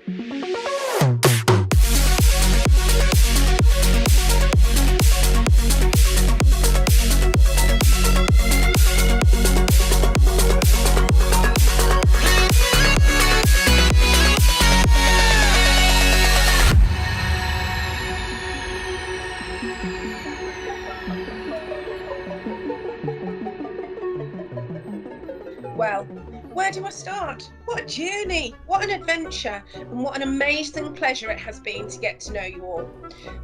Well, where do I start? What a journey, what an adventure, and what an amazing pleasure it has been to get to know you all.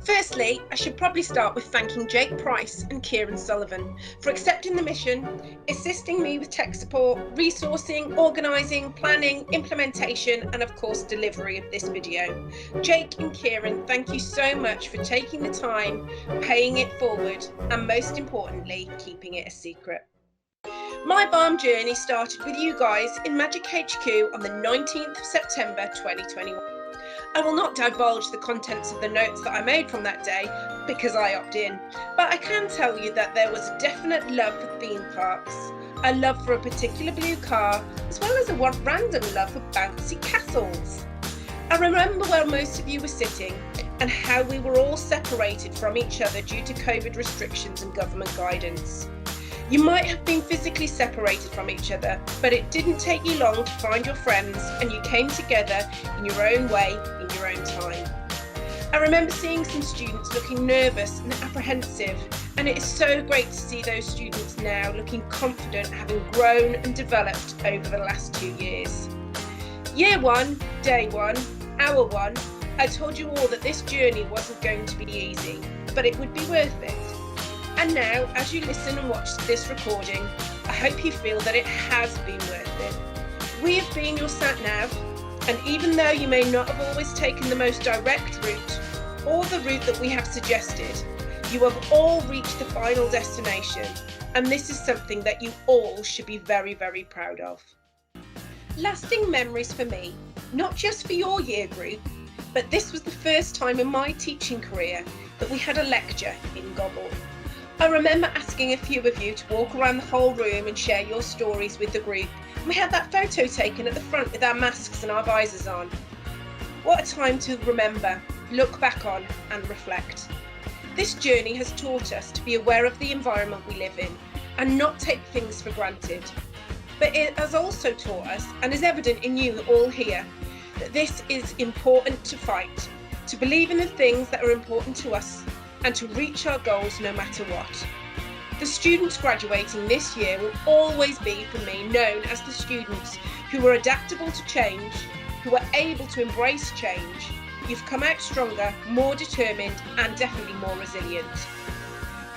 Firstly, I should probably start with thanking Jake Price and Kieran Sullivan for accepting the mission, assisting me with tech support, resourcing, organising, planning, implementation, and of course delivery of this video. Jake and Kieran, thank you so much for taking the time, paying it forward, and most importantly, keeping it a secret. My VARM journey started with you guys in Magic HQ on the 19th of September 2021. I will not divulge the contents of the notes that I made from that day because I opted in, but I can tell you that there was a definite love for theme parks, a love for a particular blue car, as well as a random love for bouncy castles. I remember where most of you were sitting and how we were all separated from each other due to COVID restrictions and government guidance. You might have been physically separated from each other, but it didn't take you long to find your friends and you came together in your own way, in your own time. I remember seeing some students looking nervous and apprehensive, and it is so great to see those students now looking confident, having grown and developed over the last 2 years. Year one, day one, hour one, I told you all that this journey wasn't going to be easy, but it would be worth it. And now, as you listen and watch this recording, I hope you feel that it has been worth it. We have been your sat-nav, and even though you may not have always taken the most direct route, or the route that we have suggested, you have all reached the final destination, and this is something that you all should be very, very proud of. Lasting memories for me, not just for your year group, but this was the first time in my teaching career that we had a lecture in Gobble. I remember asking a few of you to walk around the whole room and share your stories with the group. We had that photo taken at the front with our masks and our visors on. What a time to remember, look back on and reflect. This journey has taught us to be aware of the environment we live in and not take things for granted. But it has also taught us, and is evident in you all here, that this is important to fight, to believe in the things that are important to us, and to reach our goals no matter what. The students graduating this year will always be, for me, known as the students who are adaptable to change, who are able to embrace change. You've come out stronger, more determined, and definitely more resilient.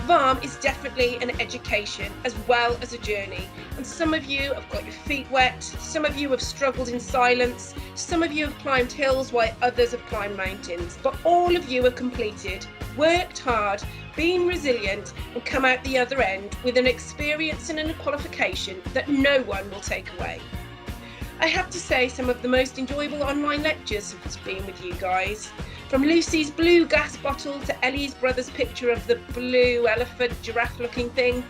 VARM is definitely an education as well as a journey, and some of you have got your feet wet, some of you have struggled in silence, some of you have climbed hills while others have climbed mountains, but all of you have completed, worked hard, been resilient, and come out the other end with an experience and a qualification that no one will take away. I have to say some of the most enjoyable online lectures have been with you guys. From Lucy's blue gas bottle to Ellie's brother's picture of the blue elephant giraffe looking thing.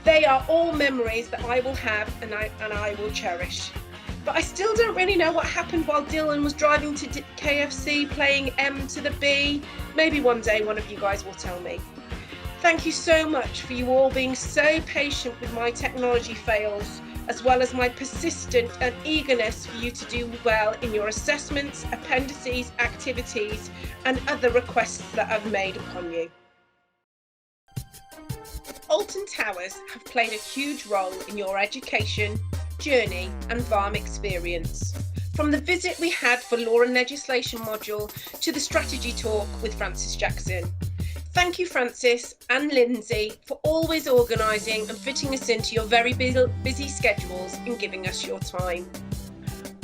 They are all memories that I will have and I will cherish. But I still don't really know what happened while Dylan was driving to KFC playing M to the B. Maybe one day one of you guys will tell me. Thank you so much for you all being so patient with my technology fails, as well as my persistent and eagerness for you to do well in your assessments, appendices, activities, and other requests that I've made upon you. Alton Towers have played a huge role in your education, journey, and VARM experience. From the visit we had for Law and Legislation module to the strategy talk with Francis Jackson. Thank you, Francis and Lindsay, for always organising and fitting us into your very busy schedules and giving us your time.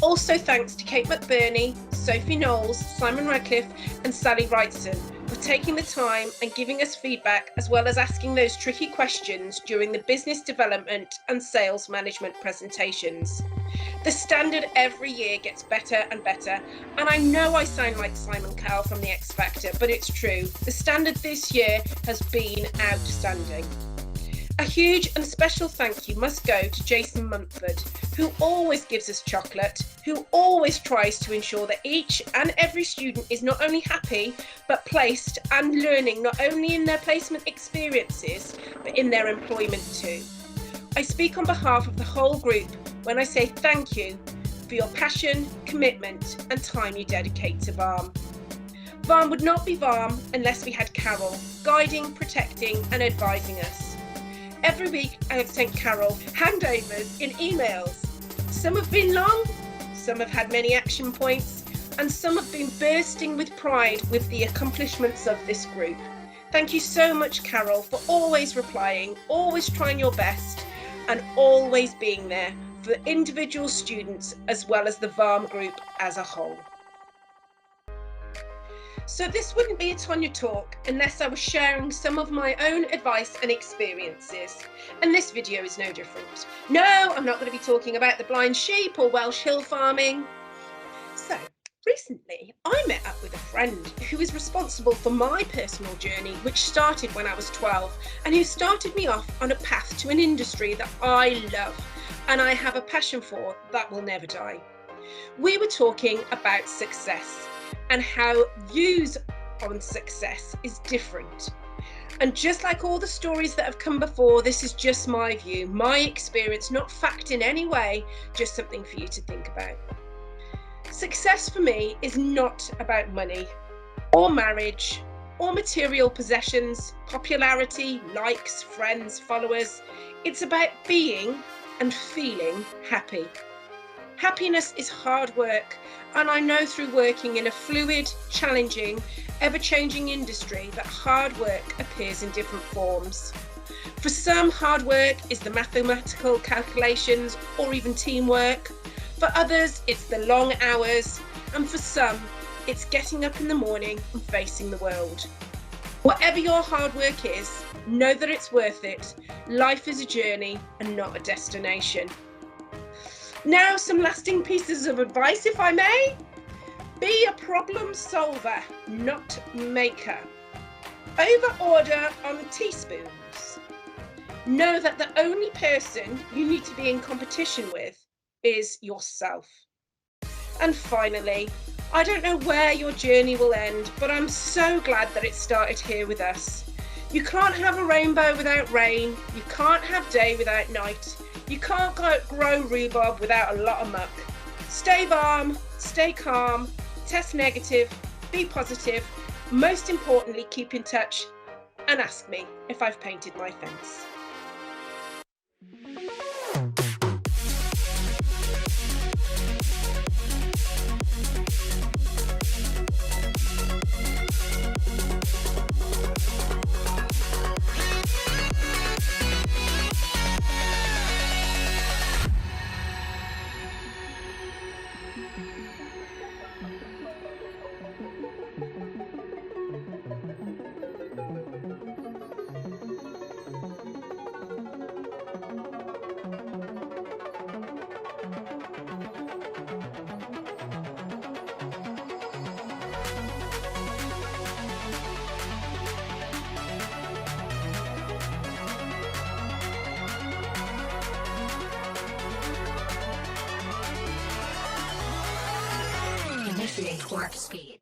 Also thanks to Kate McBurney, Sophie Knowles, Simon Radcliffe and Sally Wrightson for taking the time and giving us feedback, as well as asking those tricky questions during the business development and sales management presentations. The standard every year gets better and better, and I know I sound like Simon Cowell from The X Factor, but it's true. The standard this year has been outstanding. A huge and special thank you must go to Jason Mumford, who always gives us chocolate, who always tries to ensure that each and every student is not only happy, but placed and learning not only in their placement experiences, but in their employment too. I speak on behalf of the whole group when I say thank you for your passion, commitment and time you dedicate to VARM. VARM would not be VARM unless we had Carol guiding, protecting and advising us. Every week I have sent Carol handovers in emails. Some have been long, some have had many action points, and some have been bursting with pride with the accomplishments of this group. Thank you so much, Carol, for always replying, always trying your best, and always being there for individual students as well as the VARM group as a whole. So this wouldn't be a Tonya talk unless I was sharing some of my own advice and experiences, and this video is no different. No, I'm not going to be talking about the blind sheep or Welsh hill farming. So recently I met up with a friend who is responsible for my personal journey, which started when I was 12, and who started me off on a path to an industry that I love and I have a passion for that will never die. We were talking about success and how views on success is different. And just like all the stories that have come before, this is just my view, my experience, not fact in any way, just something for you to think about. Success for me is not about money or marriage or material possessions, popularity, likes, friends, followers. It's about being and feeling happy. Happiness is hard work, and I know through working in a fluid, challenging, ever-changing industry that hard work appears in different forms. For some, hard work is the mathematical calculations or even teamwork. For others, it's the long hours, and for some, it's getting up in the morning and facing the world. Whatever your hard work is, know that it's worth it. Life is a journey and not a destination. Now, some lasting pieces of advice, if I may. Be a problem solver, not maker. Over order on teaspoons. Know that the only person you need to be in competition with is yourself. And finally, I don't know where your journey will end, but I'm so glad that it started here with us. You can't have a rainbow without rain. You can't have day without night. You can't grow rhubarb without a lot of muck. Stay VARM, stay calm, test negative, be positive. Most importantly, keep in touch and ask me if I've painted my fence. Initiate warp speed.